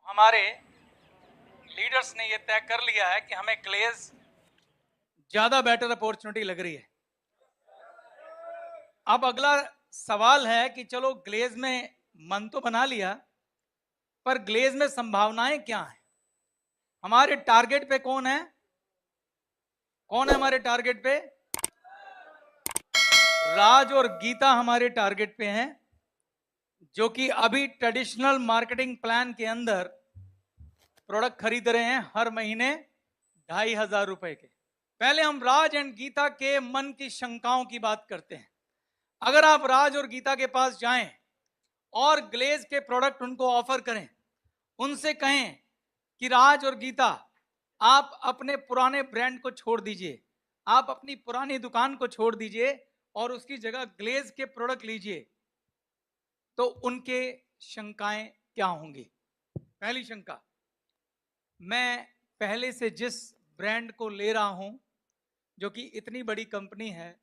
हमारे लीडर्स ने ये तय कर लिया है कि हमें ग्लेज ज्यादा बेटर अपॉर्चुनिटी लग रही है। अब अगला सवाल है कि चलो ग्लेज में मन तो बना लिया, पर ग्लेज में संभावनाएं क्या हैं? हमारे टारगेट पे कौन है? कौन है हमारे टारगेट पे? राज और गीता हमारे टारगेट पे हैं, जो कि अभी ट्रेडिशनल मार्केटिंग प्लान के अंदर प्रोडक्ट खरीद रहे हैं हर महीने 2,500 रुपए के। पहले हम राज एंड गीता के मन की शंकाओं की बात करते हैं। अगर आप राज और गीता के पास जाएं और ग्लेज के प्रोडक्ट उनको ऑफर करें, उनसे कहें कि राज और गीता, आप अपने पुराने ब्रांड को छोड़ दीजिए, आप अपनी पुरानी दुकान को छोड़ दीजिए और उसकी जगह ग्लेज के प्रोडक्ट लीजिए, तो उनके शंकाएं क्या होंगी? पहली शंका, मैं पहले से जिस ब्रांड को ले रहा हूं, जो कि इतनी बड़ी कंपनी है,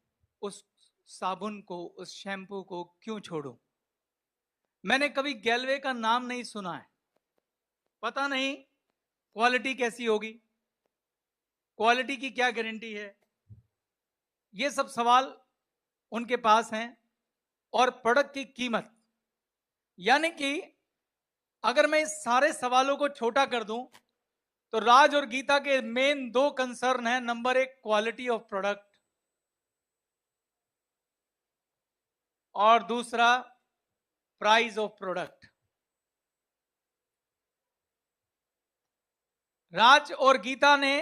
उस साबुन को, उस शैम्पू को क्यों छोड़ूं? मैंने कभी गैलवे का नाम नहीं सुना है, पता नहीं क्वालिटी कैसी होगी, क्वालिटी की क्या गारंटी है। ये सब सवाल उनके पास हैं। और प्रोडक्ट की कीमत, यानी कि अगर मैं इस सारे सवालों को छोटा कर दूं तो राज और गीता के मेन दो कंसर्न है। नंबर एक, क्वालिटी ऑफ प्रोडक्ट, और दूसरा, प्राइस ऑफ प्रोडक्ट। राज और गीता ने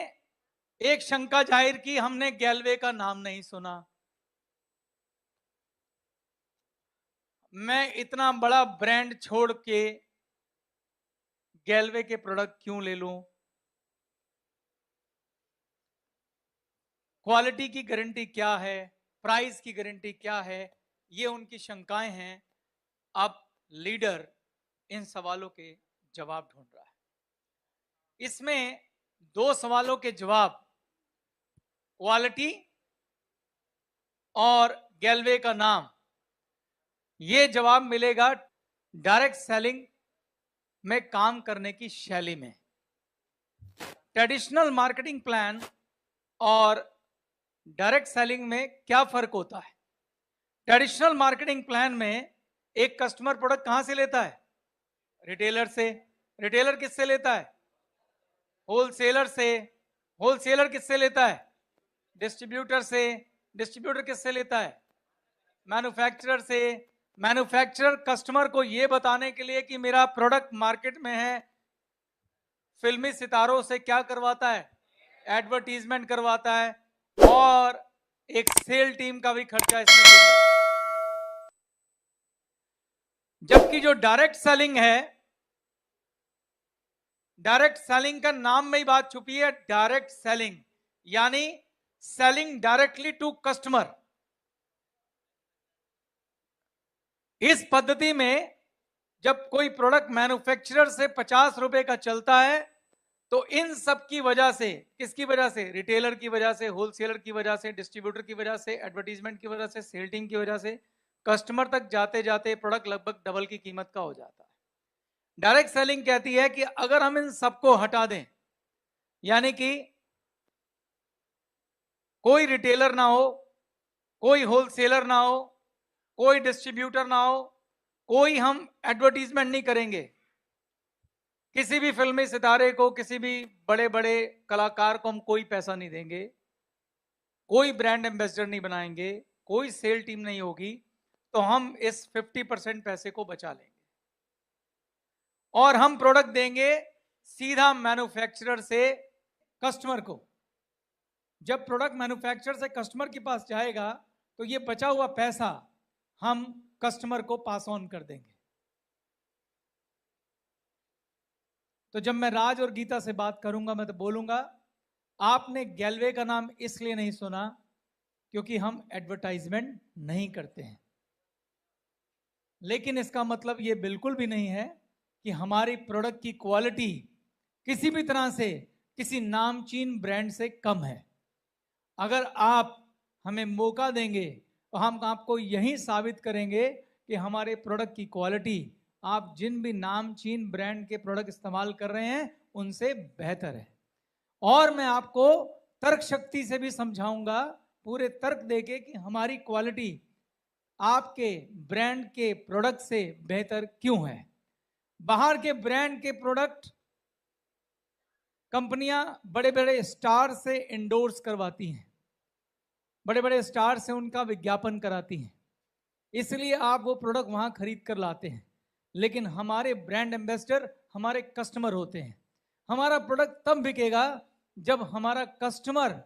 एक शंका जाहिर की, हमने गैलवे का नाम नहीं सुना, मैं इतना बड़ा ब्रांड छोड़ के गैलवे के प्रोडक्ट क्यों ले लूं? क्वालिटी की गारंटी क्या है, प्राइस की गारंटी क्या है, ये उनकी शंकाएं हैं। अब लीडर इन सवालों के जवाब ढूंढ रहा है। इसमें दो सवालों के जवाब, क्वालिटी और गैलवे का नाम, ये जवाब मिलेगा डायरेक्ट सेलिंग में काम करने की शैली में। ट्रेडिशनल मार्केटिंग प्लान और डायरेक्ट सेलिंग में क्या फर्क होता है? ट्रेडिशनल मार्केटिंग प्लान में एक कस्टमर प्रोडक्ट कहां से लेता है? रिटेलर से। रिटेलर किससे लेता है? होलसेलर से। होलसेलर किससे लेता है? डिस्ट्रीब्यूटर से। डिस्ट्रीब्यूटर किससे लेता है? मैन्युफैक्चरर से। मैन्युफैक्चरर कस्टमर को यह बताने के लिए कि मेरा प्रोडक्ट मार्केट में है, फिल्मी सितारों से क्या करवाता है? एडवर्टीजमेंट करवाता है, और एक सेल टीम का भी खर्चा इसमें जुड़ जाता है। जबकि जो डायरेक्ट सेलिंग है, डायरेक्ट सेलिंग का नाम में ही बात छुपी है। डायरेक्ट सेलिंग यानी सेलिंग डायरेक्टली टू कस्टमर। इस पद्धति में जब कोई प्रोडक्ट मैन्युफैक्चरर से 50 रुपए का चलता है, तो इन सब की वजह से, किसकी वजह से? रिटेलर की वजह से, होलसेलर की वजह से, डिस्ट्रीब्यूटर की वजह से, एडवर्टीजमेंट की वजह से, सेल टीम की वजह से, कस्टमर तक जाते जाते प्रोडक्ट लगभग डबल की कीमत का हो जाता है। डायरेक्ट सेलिंग कहती है कि अगर हम इन सबको हटा दें, यानी कि कोई रिटेलर ना हो, कोई होलसेलर ना हो, कोई डिस्ट्रीब्यूटर ना हो, कोई हम एडवर्टीजमेंट नहीं करेंगे, किसी भी फिल्मी सितारे को, किसी भी बड़े बड़े कलाकार को हम कोई पैसा नहीं देंगे, कोई ब्रांड एम्बेसडर नहीं बनाएंगे, कोई सेल टीम नहीं होगी, तो हम इस 50% पैसे को बचा लेंगे और हम प्रोडक्ट देंगे सीधा मैन्युफैक्चरर से कस्टमर को। जब प्रोडक्ट मैन्युफैक्चरर से कस्टमर के पास जाएगा, तो ये बचा हुआ पैसा हम कस्टमर को पास ऑन कर देंगे। तो जब मैं राज और गीता से बात करूंगा, मैं तो बोलूंगा, आपने गैलवे का नाम इसलिए नहीं सुना क्योंकि हम एडवर्टाइजमेंट नहीं करते हैं। लेकिन इसका मतलब यह बिल्कुल भी नहीं है कि हमारी प्रोडक्ट की क्वालिटी किसी भी तरह से किसी नामचीन ब्रांड से कम है। अगर आप हमें मौका देंगे तो हम आपको यही साबित करेंगे कि हमारे प्रोडक्ट की क्वालिटी आप जिन भी नामचीन ब्रांड के प्रोडक्ट इस्तेमाल कर रहे हैं उनसे बेहतर है। और मैं आपको तर्क शक्ति से भी समझाऊंगा, पूरे तर्क देके कि हमारी क्वालिटी आपके ब्रांड के प्रोडक्ट से बेहतर क्यों है। बाहर के ब्रांड के प्रोडक्ट कंपनियां बड़े बड़े स्टार से इंडोर्स करवाती हैं, बड़े बड़े स्टार से उनका विज्ञापन कराती हैं, इसलिए आप वो प्रोडक्ट वहां खरीद कर लाते हैं। लेकिन हमारे ब्रांड एम्बेसडर हमारे कस्टमर होते हैं। हमारा प्रोडक्ट तब बिकेगा जब हमारा कस्टमर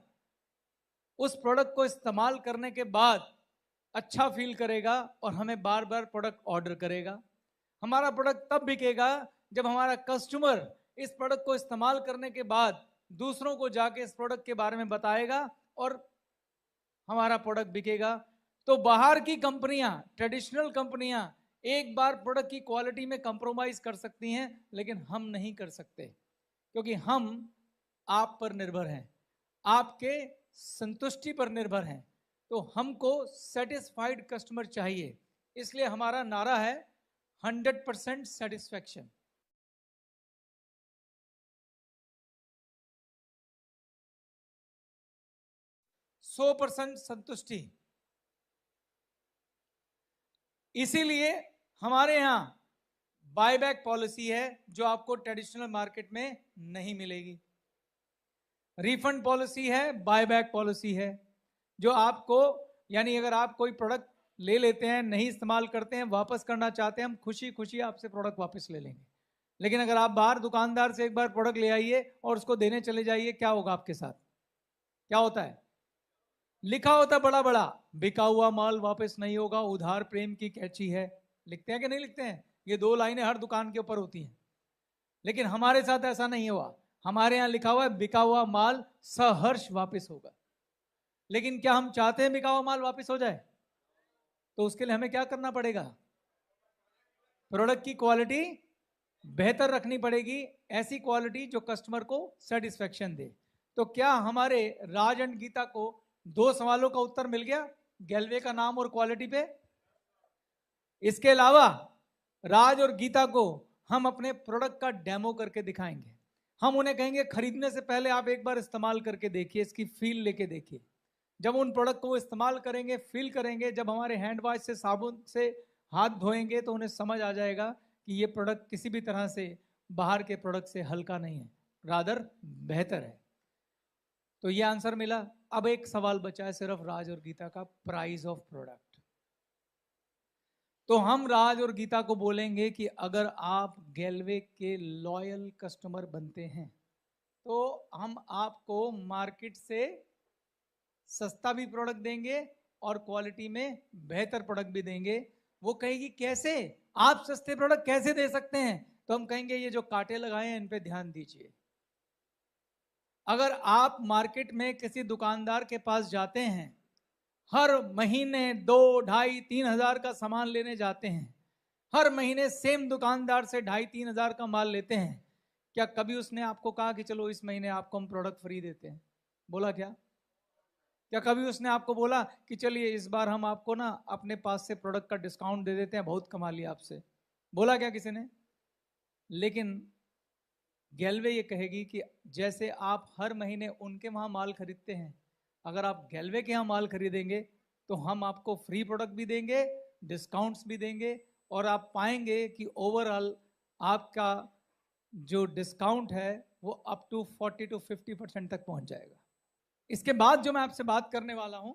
उस प्रोडक्ट को इस्तेमाल करने के बाद अच्छा फील करेगा और हमें बार बार प्रोडक्ट ऑर्डर करेगा। हमारा प्रोडक्ट तब बिकेगा जब हमारा कस्टमर इस प्रोडक्ट को इस्तेमाल करने के बाद दूसरों को जाके इस प्रोडक्ट के बारे में बताएगा और हमारा प्रोडक्ट बिकेगा। तो बाहर की कंपनियां, ट्रेडिशनल कंपनियां एक बार प्रोडक्ट की क्वालिटी में कंप्रोमाइज कर सकती हैं, लेकिन हम नहीं कर सकते, क्योंकि हम आप पर निर्भर हैं, आपके संतुष्टि पर निर्भर हैं। तो हमको सेटिस्फाइड कस्टमर चाहिए, इसलिए हमारा नारा है 100% सेटिस्फैक्शन। सौ % संतुष्टि। इसीलिए हमारे यहां बायबैक पॉलिसी है जो आपको ट्रेडिशनल मार्केट में नहीं मिलेगी। रिफंड पॉलिसी है, बायबैक पॉलिसी है, जो आपको, यानी अगर आप कोई प्रोडक्ट ले लेते हैं, नहीं इस्तेमाल करते हैं, वापस करना चाहते हैं, हम खुशी खुशी आपसे प्रोडक्ट वापस ले लेंगे। लेकिन अगर आप बाहर दुकानदार से एक बार प्रोडक्ट ले आइए और उसको देने चले जाइए, क्या होगा आपके साथ? क्या होता है? लिखा होता बड़ा बड़ा, बिका हुआ माल वापस नहीं होगा, उधार प्रेम की कैची है। लिखते हैं कि नहीं लिखते हैं? ये 2 लाइनें हर दुकान के ऊपर होती हैं। लेकिन हमारे साथ ऐसा नहीं हुआ। हमारे यहां लिखा हुआ है बिका हुआ माल सहर्ष वापस होगा। लेकिन क्या हम चाहते हैं बिका हुआ माल वापस हो जाए? तो उसके लिए हमें क्या करना पड़ेगा? प्रोडक्ट की क्वालिटी बेहतर रखनी पड़ेगी, ऐसी क्वालिटी जो कस्टमर को सेटिस्फेक्शन दे। तो क्या हमारे राज एंड गीता को 2 सवालों का उत्तर मिल गया, गैल्वे का नाम और क्वालिटी पे? इसके अलावा राज और गीता को हम अपने प्रोडक्ट का डेमो करके दिखाएंगे। हम उन्हें कहेंगे खरीदने से पहले आप एक बार इस्तेमाल करके देखिए, इसकी फील लेके देखिए। जब उन प्रोडक्ट को इस्तेमाल करेंगे, फील करेंगे, जब हमारे हैंड वॉश से, साबुन से हाथ धोएंगे, तो उन्हें समझ आ जाएगा कि ये प्रोडक्ट किसी भी तरह से बाहर के प्रोडक्ट से हल्का नहीं है, रादर बेहतर है। तो ये आंसर मिला। अब एक सवाल बचा है सिर्फ राज और गीता का, प्राइस ऑफ प्रोडक्ट। तो हम राज और गीता को बोलेंगे कि अगर आप गैल्वे के लॉयल कस्टमर बनते हैं तो हम आपको मार्केट से सस्ता भी प्रोडक्ट देंगे और क्वालिटी में बेहतर प्रोडक्ट भी देंगे। वो कहेगी कैसे, आप सस्ते प्रोडक्ट कैसे दे सकते हैं? तो हम कहेंगे ये जो कांटे लगाए हैं इन पे ध्यान दीजिए। अगर आप मार्केट में किसी दुकानदार के पास जाते हैं, हर महीने 2, 2.5, 3 हजार का सामान लेने जाते हैं, हर महीने सेम दुकानदार से 2.5, 3 हजार का माल लेते हैं, क्या कभी उसने आपको कहा कि चलो इस महीने आपको हम प्रोडक्ट फ्री देते हैं? बोला क्या? क्या कभी उसने आपको बोला कि चलिए इस बार हम आपको ना अपने पास से प्रोडक्ट का डिस्काउंट दे देते हैं, बहुत कमा लिया आपसे? बोला क्या किसी ने? लेकिन गैल्वे ये कहेगी कि जैसे आप हर महीने उनके वहां माल खरीदते हैं, अगर आप गैल्वे के यहाँ माल खरीदेंगे तो हम आपको फ्री प्रोडक्ट भी देंगे, डिस्काउंट्स भी देंगे, और आप पाएंगे कि ओवरऑल आपका जो डिस्काउंट है वो अप टू 40 to 50% तक पहुंच जाएगा। इसके बाद जो मैं आपसे बात करने वाला हूं,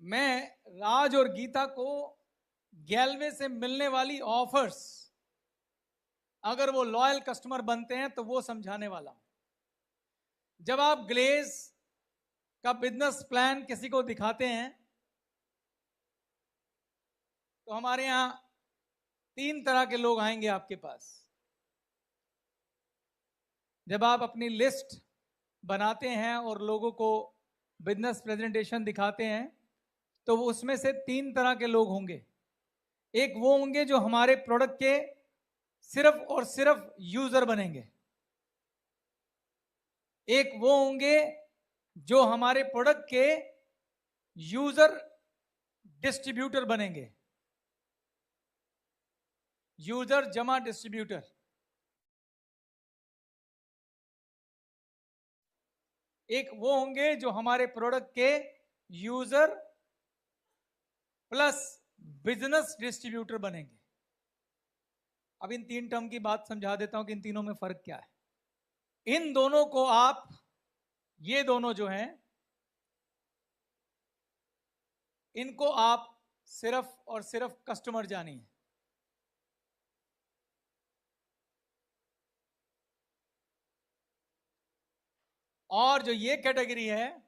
मैं राज और गीता को गैल्वे से मिलने वाली ऑफर्स, अगर वो लॉयल कस्टमर बनते हैं तो वो समझाने वाला हूं। जब आप ग्लेज का बिजनेस प्लान किसी को दिखाते हैं तो हमारे यहां 3 तरह के लोग आएंगे आपके पास। जब आप अपनी लिस्ट बनाते हैं और लोगों को बिजनेस प्रेजेंटेशन दिखाते हैं तो उसमें से 3 तरह के लोग होंगे। एक वो होंगे जो हमारे प्रोडक्ट के सिर्फ और सिर्फ यूजर बनेंगे। एक वो होंगे जो हमारे प्रोडक्ट के यूजर डिस्ट्रीब्यूटर बनेंगे। यूजर जमा डिस्ट्रीब्यूटर। एक वो होंगे जो हमारे प्रोडक्ट के यूजर प्लस बिजनेस डिस्ट्रीब्यूटर बनेंगे। अब इन तीन टर्म की बात समझा देता हूं कि इन तीनों में फर्क क्या है। इन दोनों को आप, ये दोनों जो हैं, इनको आप सिर्फ और सिर्फ कस्टमर जानिए। और जो ये कैटेगरी है,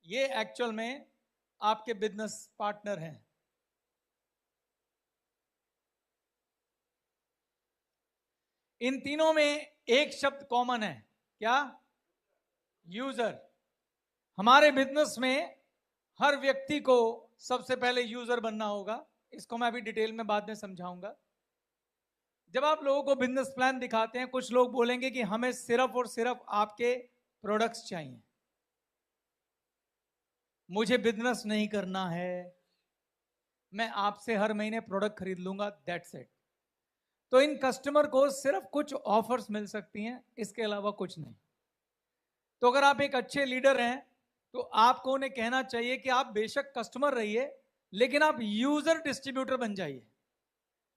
ये एक्चुअल में आपके बिजनेस पार्टनर हैं। इन तीनों में एक शब्द कॉमन है, क्या? यूजर। हमारे बिजनेस में हर व्यक्ति को सबसे पहले यूजर बनना होगा। इसको मैं अभी डिटेल में बाद में समझाऊंगा। जब आप लोगों को बिजनेस प्लान दिखाते हैं, कुछ लोग बोलेंगे कि हमें सिर्फ और सिर्फ आपके प्रोडक्ट्स चाहिए, मुझे बिजनेस नहीं करना है, मैं आपसे हर महीने प्रोडक्ट खरीद लूंगा, दैट्स इट। तो इन कस्टमर को सिर्फ कुछ ऑफर्स मिल सकती हैं, इसके अलावा कुछ नहीं। तो अगर आप एक अच्छे लीडर हैं तो आपको उन्हें कहना चाहिए कि आप बेशक कस्टमर रहिए, लेकिन आप यूजर डिस्ट्रीब्यूटर बन जाइए।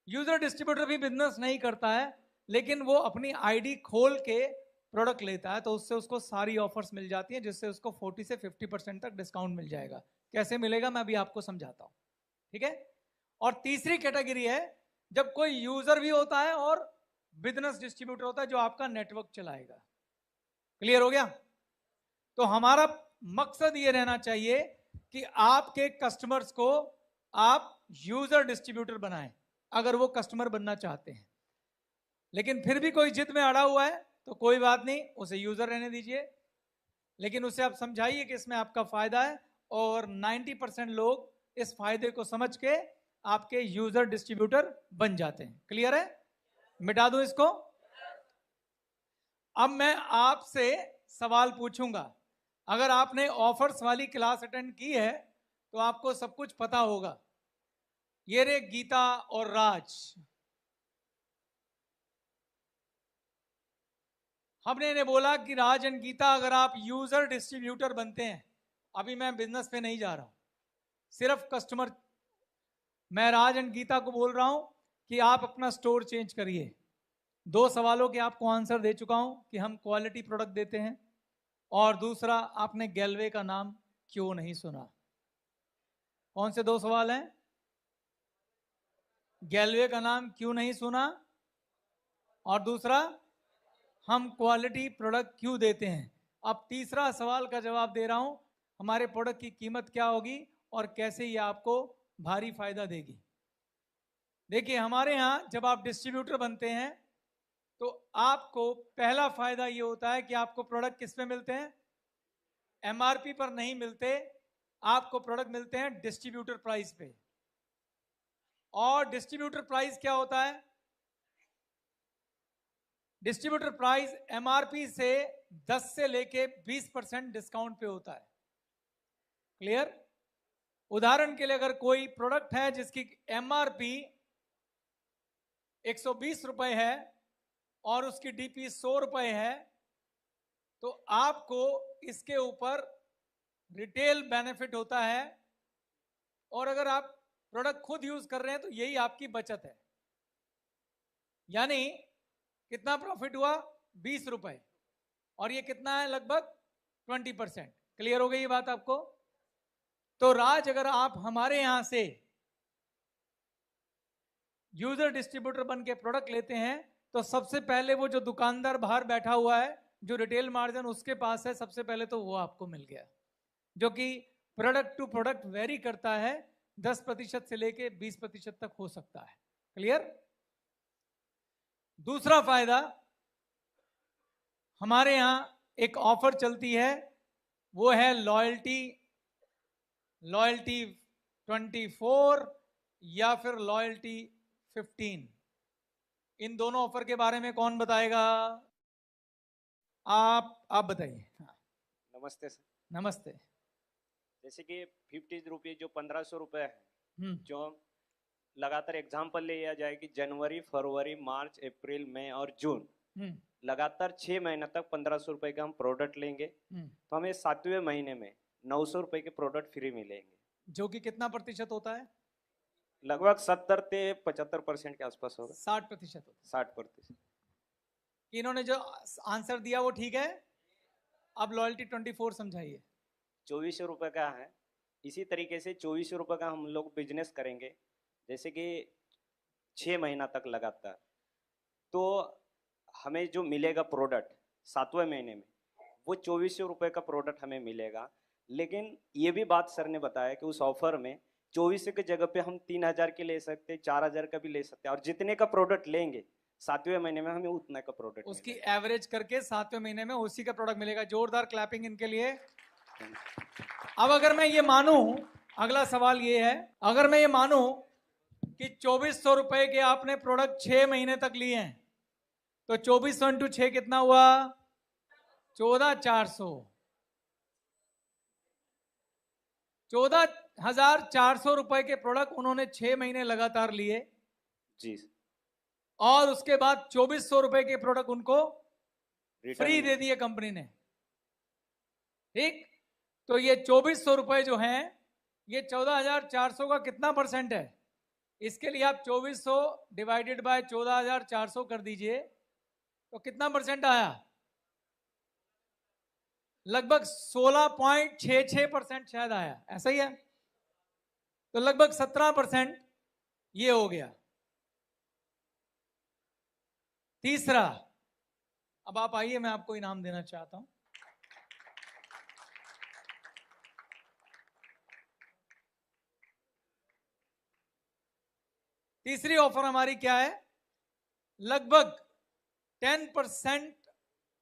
यूजर डिस्ट्रीब्यूटर भी बिजनेस नहीं करता है, लेकिन वो अपनी आईडी खोल के प्रोडक्ट लेता है, तो उससे उसको सारी ऑफर्स मिल जाती हैं, जिससे उसको 40 से 50% तक डिस्काउंट मिल जाएगा। कैसे मिलेगा मैं अभी आपको समझाता हूं, ठीक है। और तीसरी कैटेगरी है जब कोई यूजर भी होता है और बिजनेस डिस्ट्रीब्यूटर होता है जो आपका नेटवर्क चलाएगा। क्लियर हो गया? तो हमारा मकसद ये रहना चाहिए कि आपके कस्टमर्स को आप यूजर डिस्ट्रीब्यूटर बनाएं, अगर वो कस्टमर बनना चाहते हैं। लेकिन फिर भी कोई जिद में अड़ा हुआ है तो कोई बात नहीं, उसे यूजर रहने दीजिए, लेकिन उसे आप समझाइए कि इसमें आपका फायदा है, और 90% लोग इस फायदे को समझ के आपके यूजर डिस्ट्रीब्यूटर बन जाते हैं। क्लियर है? मिटा दूं इसको? अब मैं आपसे सवाल पूछूंगा। अगर आपने ऑफर्स वाली क्लास अटेंड की है तो आपको सब कुछ पता होगा। ये रे गीता और राज, हमने इन्हें बोला कि राज एंड गीता, अगर आप यूजर डिस्ट्रीब्यूटर बनते हैं, अभी मैं बिजनेस पे नहीं जा रहा हूं, सिर्फ कस्टमर, मैं राज एंड गीता को बोल रहा हूं कि आप अपना स्टोर चेंज करिए। 2 सवालों के आपको आंसर दे चुका हूं कि हम क्वालिटी प्रोडक्ट देते हैं, और दूसरा, आपने गैलवे का नाम क्यों नहीं सुना? कौन से 2 सवाल हैं? गैलवे का नाम क्यों नहीं सुना, और दूसरा, हम क्वालिटी प्रोडक्ट क्यों देते हैं। अब तीसरा सवाल का जवाब दे रहा हूं, हमारे प्रोडक्ट की कीमत क्या होगी और कैसे ये आपको भारी फायदा देगी। देखिए, हमारे यहां जब आप डिस्ट्रीब्यूटर बनते हैं तो आपको पहला फायदा ये होता है कि आपको प्रोडक्ट किस पे मिलते हैं? एमआरपी पर नहीं मिलते, आपको प्रोडक्ट मिलते हैं डिस्ट्रीब्यूटर प्राइस पे। और डिस्ट्रीब्यूटर प्राइस क्या होता है? डिस्ट्रीब्यूटर प्राइस एमआरपी से 10 से लेके 20% डिस्काउंट पे होता है। क्लियर? उदाहरण के लिए, अगर कोई प्रोडक्ट है जिसकी एमआरपी 120 रुपए है और उसकी डीपी 100 रुपए है, तो आपको इसके ऊपर रिटेल बेनिफिट होता है, और अगर आप प्रोडक्ट खुद यूज कर रहे हैं तो यही आपकी बचत है। यानी कितना प्रॉफिट हुआ? 20 रुपए, और ये कितना है? लगभग 20%। क्लियर हो गई ये बात आपको? तो राज, अगर आप हमारे यहां से यूजर डिस्ट्रीब्यूटर बन के प्रोडक्ट लेते हैं तो सबसे पहले वो जो दुकानदार बाहर बैठा हुआ है, जो रिटेल मार्जिन उसके पास है, सबसे पहले तो वो आपको मिल गया, जो कि प्रोडक्ट टू प्रोडक्ट वेरी करता है, 10% से लेके 20% तक हो सकता है। क्लियर? दूसरा फायदा, हमारे यहां एक ऑफर चलती है, वो है लॉयल्टी 24 या फिर लॉयल्टी 15। इन दोनों ऑफर के बारे में कौन बताएगा? आप बताइए। हाँ। नमस्ते सर। नमस्ते। जैसे कि 50 रुपये जो 1500 रुपये है, जो लगातार एग्जाम्पल लिया जाए कि जनवरी, फरवरी, मार्च, अप्रैल, मई और जून, लगातार 6 महीने तक 1500 रुपए का हम प्रोडक्ट लेंगे तो हमें 7वें महीने में 900 रुपए के प्रोडक्ट फ्री मिलेंगे, जो कि कितना प्रतिशत होता है? लगभग 70 से 75% के आसपास होगा। 60% होता है। 60%। इन्होंने जो आंसर दिया वो ठीक है। अब लॉयल्टी 24 समझाइए। 2400 रुपए का है। इसी तरीके से 2400 रुपए का हम लोग बिजनेस करेंगे, जैसे कि 6 महीना तक लगातार, तो हमें जो मिलेगा प्रोडक्ट 7वें महीने में वो 2400 रुपए का प्रोडक्ट हमें मिलेगा। लेकिन ये भी बात सर ने बताया कि उस ऑफर में 2400 की जगह पे हम 3000 के ले सकते, 4000 का भी ले सकते हैं, और जितने का प्रोडक्ट लेंगे 7वें महीने में हमें उतना का प्रोडक्ट उसकी एवरेज करके 7वें महीने में उसी का प्रोडक्ट मिलेगा। जोरदार क्लैपिंग इनके लिए। अब अगर मैं ये मानूं, अगला सवाल ये है, अगर मैं ये मानूं कि 2400 रुपए के आपने प्रोडक्ट 6 महीने तक लिए हैं, तो 2400 इंटू 6 कितना हुआ? 14400। 14400 रुपए के प्रोडक्ट उन्होंने 6 महीने लगातार लिए जी, और उसके बाद 2400 रुपए के प्रोडक्ट उनको फ्री दे दिए कंपनी ने। ठीक, तो ये 2400 रुपए जो हैं, ये 14400 का कितना परसेंट है? इसके लिए आप 2400 डिवाइडेड बाय 14400 कर दीजिए, तो कितना परसेंट आया? लगभग 16.66% शायद आया, ऐसा ही है। तो लगभग 17% ये हो गया। तीसरा, अब आप आइए, मैं आपको इनाम देना चाहता हूं। तीसरी ऑफर हमारी क्या है? लगभग 10%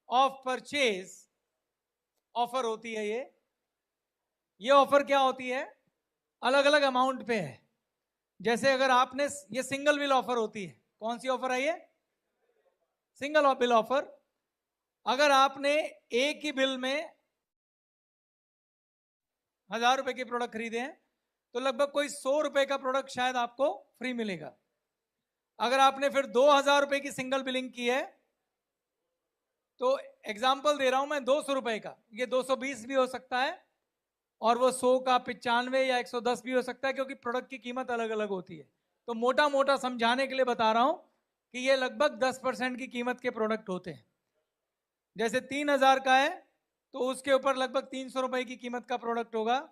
ऑफ परचेज ऑफर होती है। ये ऑफर क्या होती है? अलग अलग अमाउंट पे है। जैसे अगर आपने, ये सिंगल बिल ऑफर होती है। कौन सी ऑफर है ये? Single bill offer. अगर आपने एक ही बिल में 1000 रुपए के प्रोडक्ट खरीदे हैं, तो लगभग कोई 100 रुपए का प्रोडक्ट शायद आपको फ्री मिलेगा। अगर आपने फिर 2000 रुपए की सिंगल बिलिंग की है, तो एग्जाम्पल दे रहा हूं मैं 200 रुपए का, ये 220 भी हो सकता है और वो 100 का 95 या 110 भी हो सकता है, क्योंकि प्रोडक्ट की कीमत अलग अलग होती है। तो मोटा मोटा समझाने के लिए बता रहा हूं कि ये लगभग 10% की कीमत के प्रोडक्ट होते हैं। जैसे 3000 का है तो उसके ऊपर लगभग 300 रुपए की कीमत का प्रोडक्ट होगा,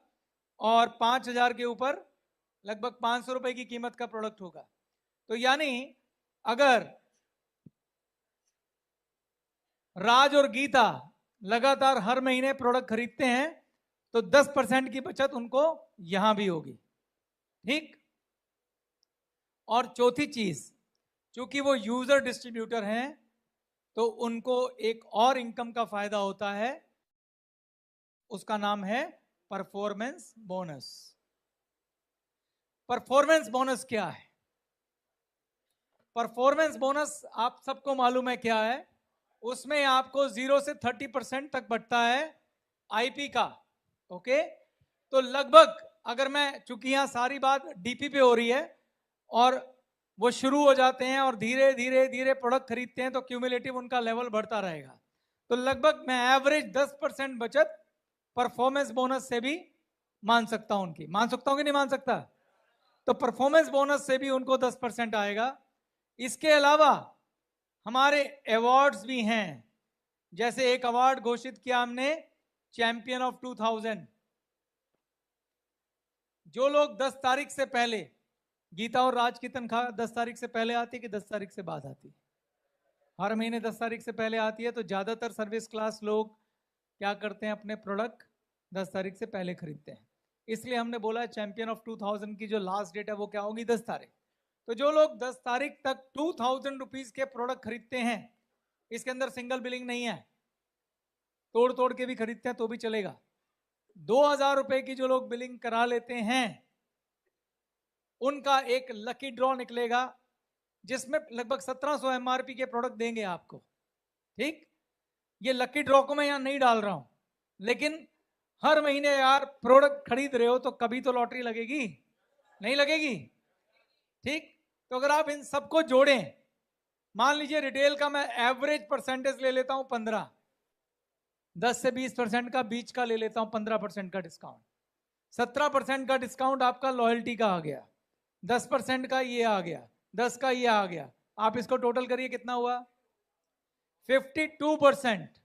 और 5000 के ऊपर लगभग 500 रुपए की कीमत का प्रोडक्ट होगा। तो यानी अगर राज और गीता लगातार हर महीने प्रोडक्ट खरीदते हैं, तो 10% की बचत उनको यहां भी होगी। ठीक, और चौथी चीज, चूंकि वो यूजर डिस्ट्रीब्यूटर हैं, तो उनको एक और इनकम का फायदा होता है, उसका नाम है परफॉर्मेंस बोनस। परफॉर्मेंस बोनस क्या है? परफॉर्मेंस बोनस आप सबको मालूम है क्या है। उसमें आपको 0 से 30% तक बढ़ता है आईपी का। ओके, तो लगभग, अगर मैं, चूंकि यहां सारी बात डीपी पे हो रही है और वो शुरू हो जाते हैं और धीरे धीरे धीरे प्रोडक्ट खरीदते हैं, तो क्यूमुलेटिव उनका लेवल बढ़ता रहेगा। तो लगभग मैं एवरेज 10% बचत परफॉर्मेंस बोनस से भी मान सकता हूं उनकी। मान सकता हूं कि नहीं मान सकता? तो परफॉर्मेंस बोनस से भी उनको 10% आएगा। इसके अलावा हमारे अवार्ड्स भी हैं। जैसे एक अवार्ड घोषित किया हमने, चैंपियन ऑफ 2000। जो लोग 10 तारीख से पहले, गीता और राज की तनख्वाह 10 तारीख से पहले आती है कि 10 तारीख से बाद आती है? हर महीने 10 तारीख से पहले आती है। तो ज्यादातर सर्विस क्लास लोग क्या करते हैं, अपने प्रोडक्ट 10 तारीख से पहले खरीदते हैं। इसलिए हमने बोला चैंपियन ऑफ 2000 की जो लास्ट डेट है वो क्या होगी? 10 तारीख। तो जो लोग 10 तारीख तक 2000 रुपीज के प्रोडक्ट खरीदते हैं, इसके अंदर सिंगल बिलिंग नहीं है, तोड़ तोड़ के भी खरीदते हैं तो भी चलेगा। 2000 रुपए की जो लोग बिलिंग करा लेते हैं, उनका एक लकी ड्रॉ निकलेगा, जिसमें लगभग 1700 एमआरपी के प्रोडक्ट देंगे आपको। ठीक, ये लकी ड्रॉ को मैं यहां नहीं डाल रहा हूं, लेकिन हर महीने यार प्रोडक्ट खरीद रहे हो तो कभी तो लॉटरी लगेगी, नहीं लगेगी? ठीक, तो अगर आप इन सबको जोड़ें, मान लीजिए रिटेल का मैं एवरेज परसेंटेज ले लेता हूं 15, 10 से 20% का, बीच का ले लेता हूं 15% का डिस्काउंट, 17% का डिस्काउंट आपका लॉयल्टी का आ गया, 10% का ये आ गया, 10 का ये आ गया, आप इसको टोटल करिए कितना हुआ, 52%।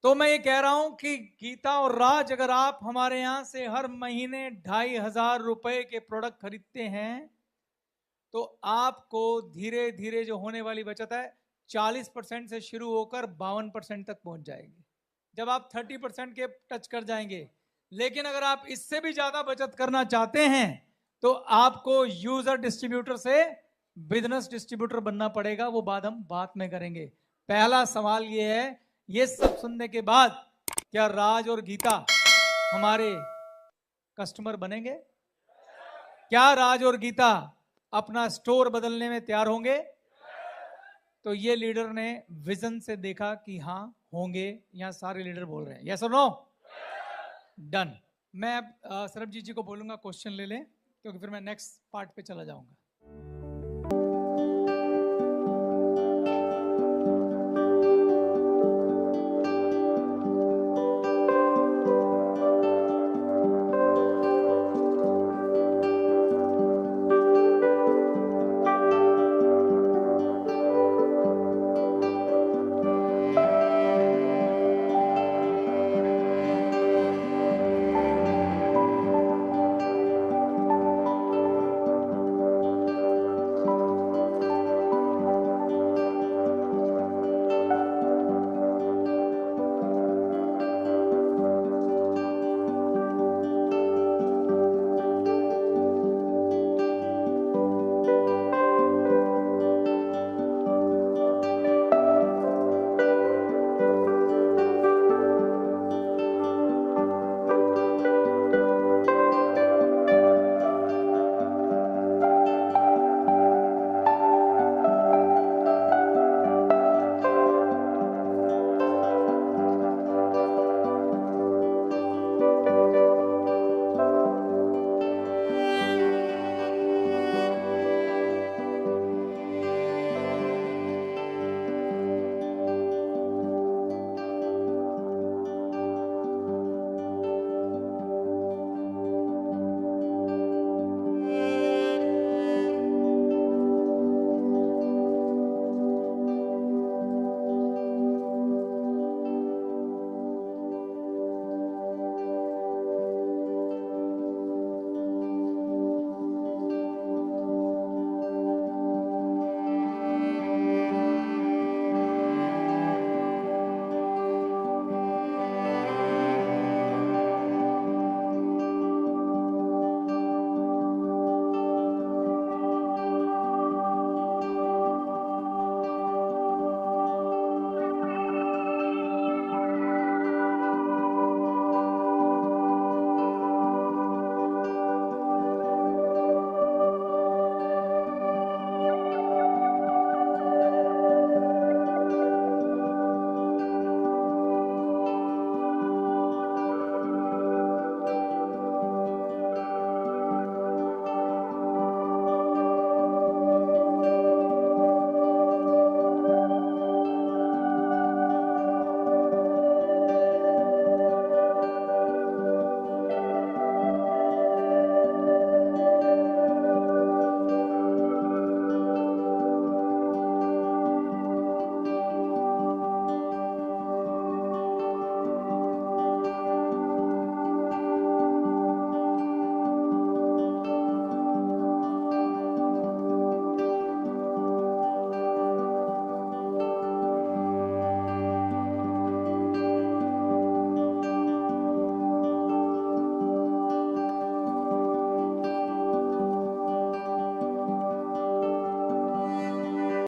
तो मैं ये कह रहा हूं कि गीता और राज, अगर आप हमारे यहां से हर महीने 2500 रुपए के प्रोडक्ट खरीदते हैं तो आपको धीरे धीरे जो होने वाली बचत है 40% से शुरू होकर 52% तक पहुंच जाएगी, जब आप 30% के टच कर जाएंगे। लेकिन अगर आप इससे भी ज्यादा बचत करना चाहते हैं तो आपको यूजर डिस्ट्रीब्यूटर से बिजनेस डिस्ट्रीब्यूटर बनना पड़ेगा, वो बात हम बाद में करेंगे। पहला सवाल ये है, ये सब सुनने के बाद क्या राज और गीता हमारे कस्टमर बनेंगे? क्या राज और गीता अपना स्टोर बदलने में तैयार होंगे? तो ये लीडर ने विजन से देखा कि हाँ होंगे, यहां सारे लीडर बोल रहे हैं यस और नो, डन। मैं अब सरबजीत जी को बोलूंगा क्वेश्चन ले लें, क्योंकि फिर मैं नेक्स्ट पार्ट पे चला जाऊंगा।